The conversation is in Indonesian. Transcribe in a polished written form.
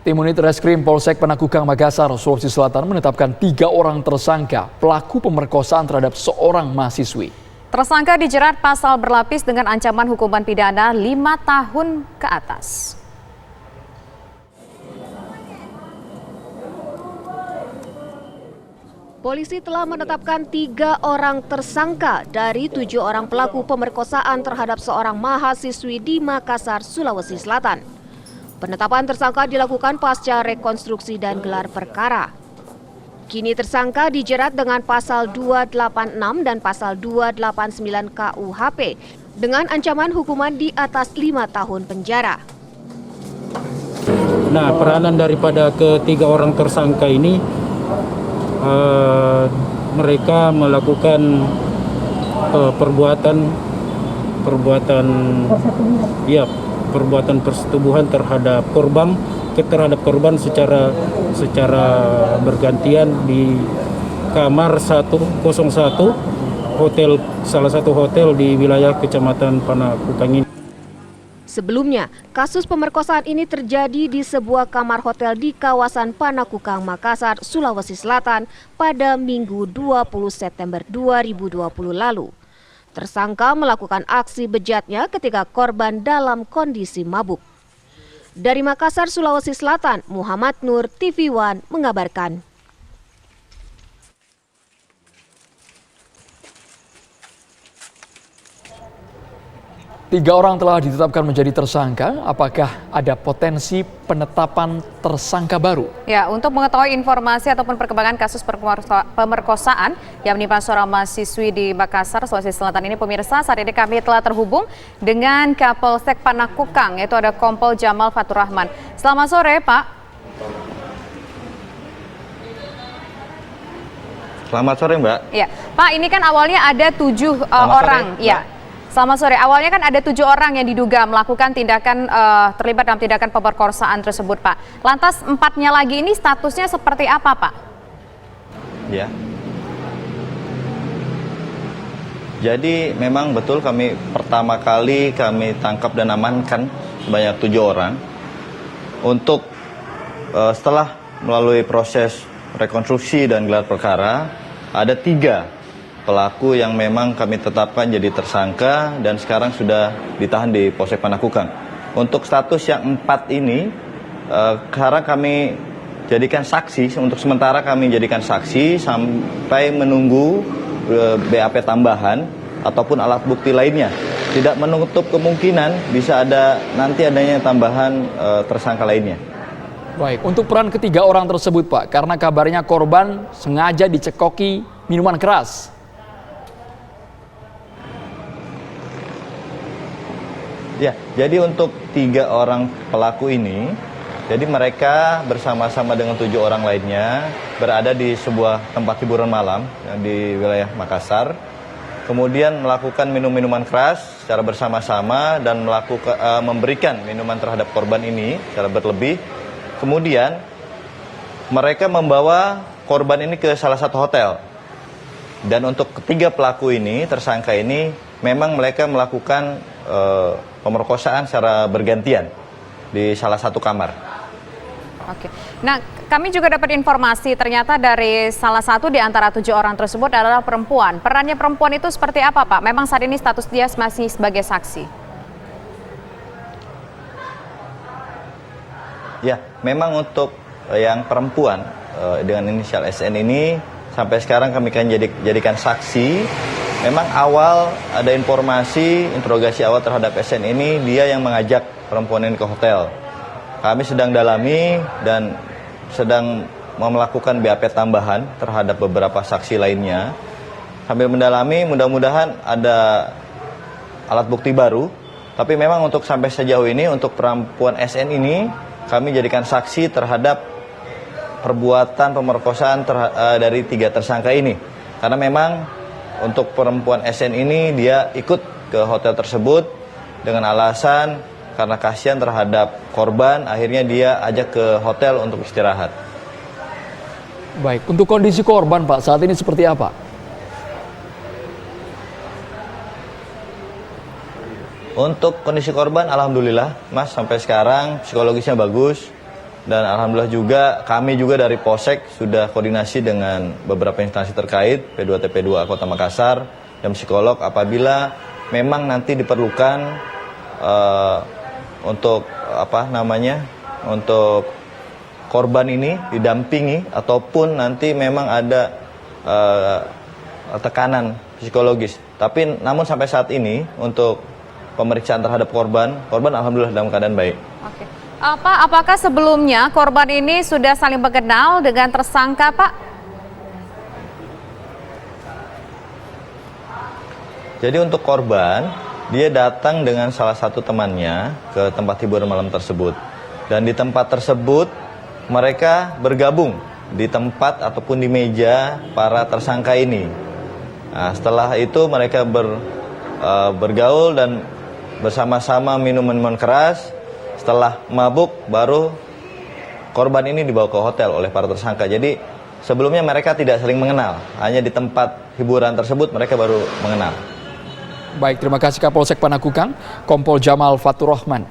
Tim Unit Reskrim Polsek Panakukang Makassar, Sulawesi Selatan menetapkan 3 orang tersangka pelaku pemerkosaan terhadap seorang mahasiswi. Tersangka dijerat pasal berlapis dengan ancaman hukuman pidana 5 tahun ke atas. Polisi telah menetapkan 3 orang tersangka dari 7 orang pelaku pemerkosaan terhadap seorang mahasiswi di Makassar, Sulawesi Selatan. Penetapan tersangka dilakukan pasca rekonstruksi dan gelar perkara. Kini tersangka dijerat dengan pasal 286 dan pasal 289 KUHP dengan ancaman hukuman di atas 5 tahun penjara. Nah, peranan daripada ketiga orang tersangka ini, mereka melakukan perbuatan persetubuhan terhadap korban secara bergantian di kamar 101 hotel, salah satu hotel di wilayah Kecamatan Panakukang ini. Sebelumnya, kasus pemerkosaan ini terjadi di sebuah kamar hotel di kawasan Panakukang, Makassar, Sulawesi Selatan pada Minggu 20 September 2020 lalu. Tersangka melakukan aksi bejatnya ketika korban dalam kondisi mabuk. Dari Makassar, Sulawesi Selatan, Muhammad Nur, TV One mengabarkan. Tiga orang telah ditetapkan menjadi tersangka. Apakah ada potensi penetapan tersangka baru? Ya, untuk mengetahui informasi ataupun perkembangan kasus pemerkosaan yang menimpa seorang mahasiswi di Makassar, Sulawesi Selatan ini, pemirsa, saat ini kami telah terhubung dengan Kapolsek Panakukang, yaitu ada Kompol Jamal Fatur Rahman. Selamat sore, Pak. Selamat sore, Mbak. Ya, Pak, ini kan awalnya ada 7 orang. Sore, ya. Selamat sore. Awalnya kan ada 7 orang yang diduga melakukan tindakan terlibat dalam tindakan pemerkosaan tersebut, Pak. Lantas 4-nya lagi ini statusnya seperti apa, Pak? Ya. Jadi memang betul pertama kali kami tangkap dan amankan sebanyak 7 orang. Untuk setelah melalui proses rekonstruksi dan gelar perkara, ada 3 pelaku yang memang kami tetapkan jadi tersangka dan sekarang sudah ditahan di Polsek Panakukang. Untuk status yang 4 ini, sekarang kami jadikan saksi, untuk sementara kami jadikan saksi sampai menunggu BAP tambahan ataupun alat bukti lainnya. Tidak menutup kemungkinan bisa ada nanti adanya tambahan tersangka lainnya. Baik, untuk peran ketiga orang tersebut, Pak, karena kabarnya korban sengaja dicekoki minuman keras. Ya, jadi untuk 3 orang pelaku ini, jadi mereka bersama-sama dengan 7 orang lainnya berada di sebuah tempat hiburan malam di wilayah Makassar. Kemudian melakukan minuman keras secara bersama-sama dan memberikan minuman terhadap korban ini secara berlebih. Kemudian mereka membawa korban ini ke salah satu hotel. Dan untuk ketiga pelaku ini, tersangka ini, memang mereka melakukan pemerkosaan secara bergantian di salah satu kamar. Oke. Nah, kami juga dapat informasi ternyata dari salah satu di antara 7 orang tersebut adalah perempuan. Perannya perempuan itu seperti apa, Pak? Memang saat ini status dia masih sebagai saksi. Ya, memang untuk yang perempuan dengan inisial SN ini sampai sekarang kami kan jadikan saksi. Memang awal ada informasi, interogasi awal terhadap SN ini, dia yang mengajak perempuan ini ke hotel. Kami sedang dalami dan sedang melakukan BAP tambahan terhadap beberapa saksi lainnya. Sambil mendalami, mudah-mudahan ada alat bukti baru. Tapi memang untuk sampai sejauh ini, untuk perempuan SN ini, kami jadikan saksi terhadap perbuatan pemerkosaan dari 3 tersangka ini. Karena memang untuk perempuan SN ini dia ikut ke hotel tersebut dengan alasan karena kasihan terhadap korban, akhirnya dia ajak ke hotel untuk istirahat. Baik, untuk kondisi korban, Pak, saat ini seperti apa? Untuk kondisi korban, alhamdulillah, Mas, sampai sekarang psikologisnya bagus. Dan alhamdulillah juga kami juga dari Polsek sudah koordinasi dengan beberapa instansi terkait, P2TP2 Kota Makassar dan psikolog apabila memang nanti diperlukan untuk untuk korban ini didampingi ataupun nanti memang ada tekanan psikologis. Tapi namun sampai saat ini untuk pemeriksaan terhadap korban alhamdulillah dalam keadaan baik. Oke. Pak, apakah sebelumnya korban ini sudah saling mengenal dengan tersangka, Pak? Jadi untuk korban, dia datang dengan salah satu temannya ke tempat hiburan malam tersebut. Dan di tempat tersebut mereka bergabung di tempat ataupun di meja para tersangka ini. Nah, setelah itu mereka bergaul dan bersama-sama minum minuman keras. Setelah mabuk baru korban ini dibawa ke hotel oleh para tersangka. Jadi sebelumnya mereka tidak saling mengenal. Hanya di tempat hiburan tersebut mereka baru mengenal. Baik, terima kasih Kapolsek Panakukang, Kompol Jamal Fatur Rahman.